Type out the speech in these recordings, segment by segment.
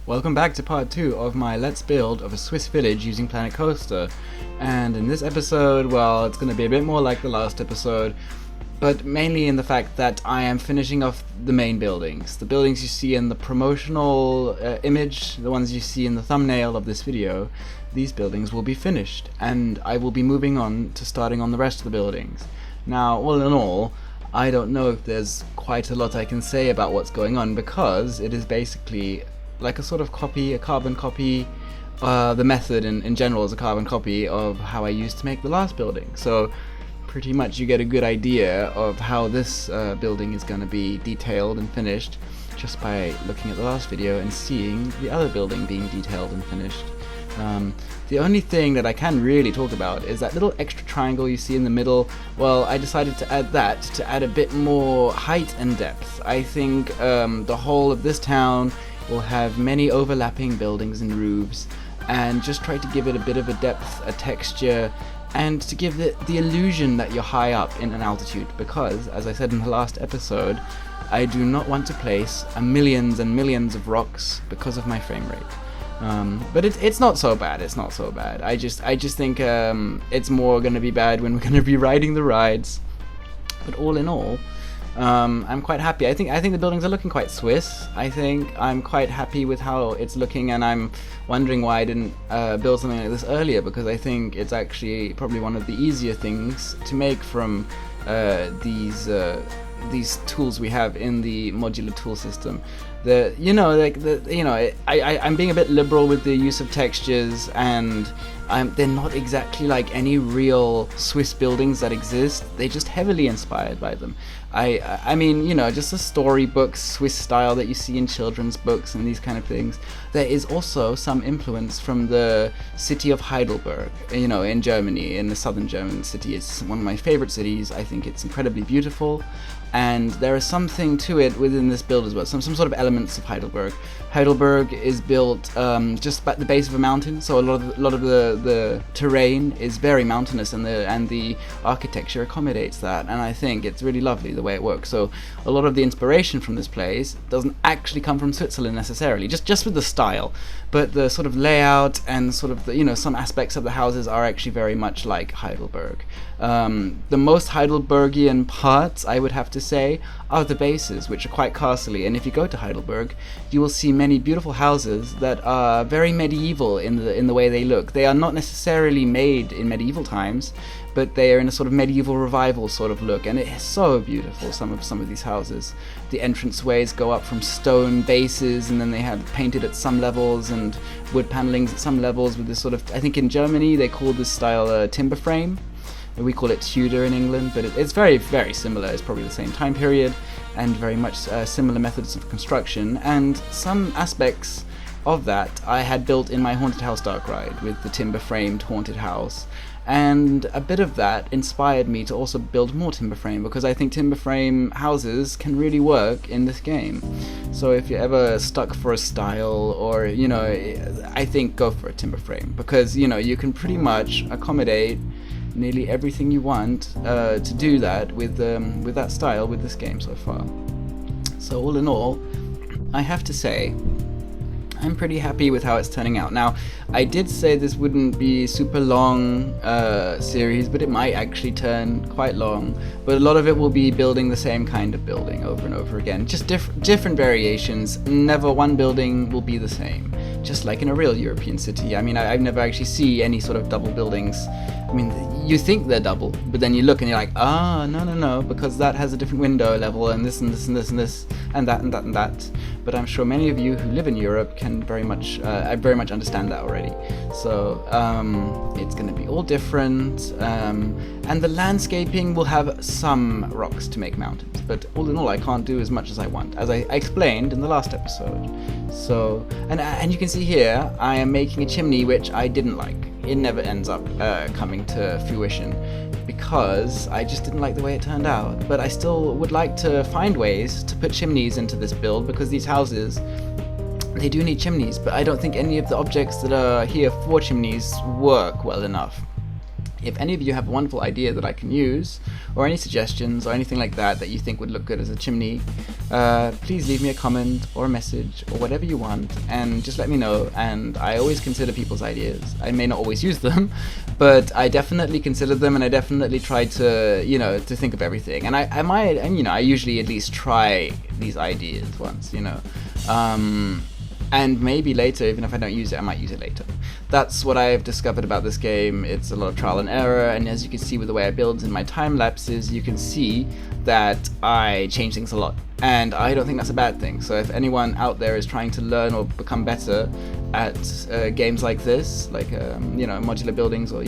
Welcome back to part 2 of my Let's Build of a Swiss village using Planet Coaster. And in this episode, well, it's going to be a bit more like the last episode, but mainly in the fact that I am finishing off the main buildings. The buildings you see in the promotional image, the ones you see in the thumbnail of this video, these buildings will be finished, and I will be moving on to starting on the rest of the buildings. Now, all in all, I don't know if there's quite a lot I can say about what's going on, because it is basically like a sort of copy, a carbon copy. The method in general is a carbon copy of how I used to make the last building. So pretty much you get a good idea of how this building is going to be detailed and finished just by looking at the last video and seeing the other building being detailed and finished. The only thing that I can really talk about is that little extra triangle you see in the middle. Well, I decided to add that to add a bit more height and depth. I think the whole of this town will have many overlapping buildings and roofs, and just try to give it a bit of a depth, a texture, and to give it the illusion that you're high up in an altitude, because, as I said in the last episode, I do not want to place millions and millions of rocks because of my frame rate. But it's not so bad. It's not so bad. I just think it's more going to be bad when we're going to be riding the rides. But all in all, I'm quite happy. I think the buildings are looking quite Swiss. I think I'm quite happy with how it's looking, and I'm wondering why I didn't build something like this earlier, because I think it's actually probably one of the easier things to make from these tools we have in the modular tool system. I'm being a bit liberal with the use of textures, and they're not exactly like any real Swiss buildings that exist. They're just heavily inspired by them. I mean, just the storybook Swiss style that you see in children's books and these kind of things. There is also some influence from the city of Heidelberg, in Germany, in the southern German city. It's one of my favorite cities. I think it's incredibly beautiful, and there is something to it within this build as well, some sort of elements of Heidelberg. Heidelberg is built just at the base of a mountain, so a lot of the terrain is very mountainous, and the architecture accommodates that, and I think it's really lovely the way it works. So a lot of the inspiration from this place doesn't actually come from Switzerland necessarily, just with the style, but the sort of layout and sort of the, some aspects of the houses are actually very much like Heidelberg. The most Heidelbergian parts, I would have to say, are the bases, which are quite castly, and if you go to Heidelberg, you will see many beautiful houses that are very medieval in the way they look. They are not necessarily made in medieval times, but they are in a sort of medieval revival sort of look, and it is so beautiful, some of these houses. The entranceways go up from stone bases, and then they have painted at some levels and wood panelings at some levels with this sort of, I think in Germany they call this style timber frame. We call it Tudor in England, but it's very, very similar. It's probably the same time period and very much similar methods of construction, and some aspects of that I had built in my Haunted House Dark Ride with the timber framed haunted house, and a bit of that inspired me to also build more timber frame, because I think timber frame houses can really work in this game. So if you're ever stuck for a style, or I think go for a timber frame, because you can pretty much accommodate nearly everything you want to do that with that style with this game so far. So all in all, I have to say I'm pretty happy with how it's turning out. Now, I did say this wouldn't be super long series, but it might actually turn quite long. But a lot of it will be building the same kind of building over and over again, just different variations. Never one building will be the same, just like in a real European city. I mean, I've never actually seen any sort of double buildings. I mean, you think they're double, but then you look and you're like, no, because that has a different window level, and this and this and this and this and that and that and that. But I'm sure many of you who live in Europe can very much understand that already. So it's going to be all different, and the landscaping will have some rocks to make mountains. But all in all, I can't do as much as I want, as I explained in the last episode. So, and you can see here, I am making a chimney which I didn't like. It never ends up coming to fruition, because I just didn't like the way it turned out. But I still would like to find ways to put chimneys into this build, because these houses, they do need chimneys, but I don't think any of the objects that are here for chimneys work well enough. If any of you have a wonderful idea that I can use, or any suggestions or anything like that that you think would look good as a chimney, please leave me a comment or a message or whatever you want, and just let me know. And I always consider people's ideas. I may not always use them, but I definitely consider them, and I definitely try to, to think of everything. And I might, and I usually at least try these ideas once, and maybe later, even if I don't use it, I might use it later. That's what I've discovered about this game. It's a lot of trial and error, and as you can see with the way I build in my time lapses, you can see that I change things a lot, and I don't think that's a bad thing. So if anyone out there is trying to learn or become better at games like this, like modular buildings, or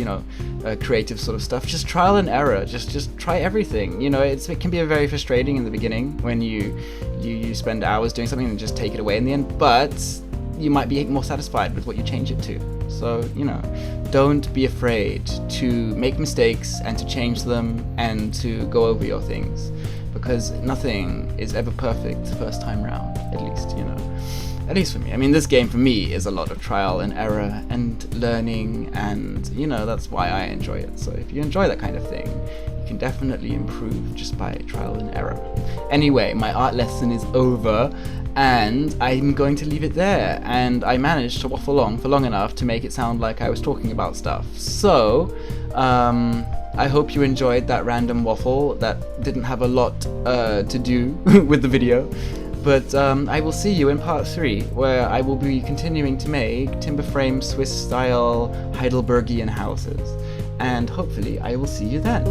creative sort of stuff, just trial and error. Just try everything. It can be very frustrating in the beginning when you spend hours doing something and just take it away in the end, but you might be more satisfied with what you change it to. So, don't be afraid to make mistakes and to change them and to go over your things, because nothing is ever perfect the first time round, at least, At least for me. I mean, this game for me is a lot of trial and error and learning, and, that's why I enjoy it. So if you enjoy that kind of thing, you can definitely improve just by trial and error. Anyway, my art lesson is over, and I'm going to leave it there. And I managed to waffle on for long enough to make it sound like I was talking about stuff. So, I hope you enjoyed that random waffle that didn't have a lot to do with the video. But I will see you in part 3, where I will be continuing to make timber frame Swiss-style Heidelbergian houses. And hopefully I will see you then.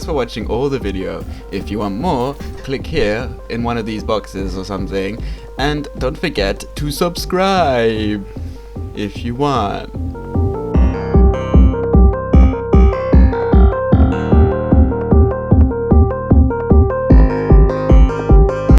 for watching all the video. If you want more, click here in one of these boxes or something, and don't forget to subscribe if you want.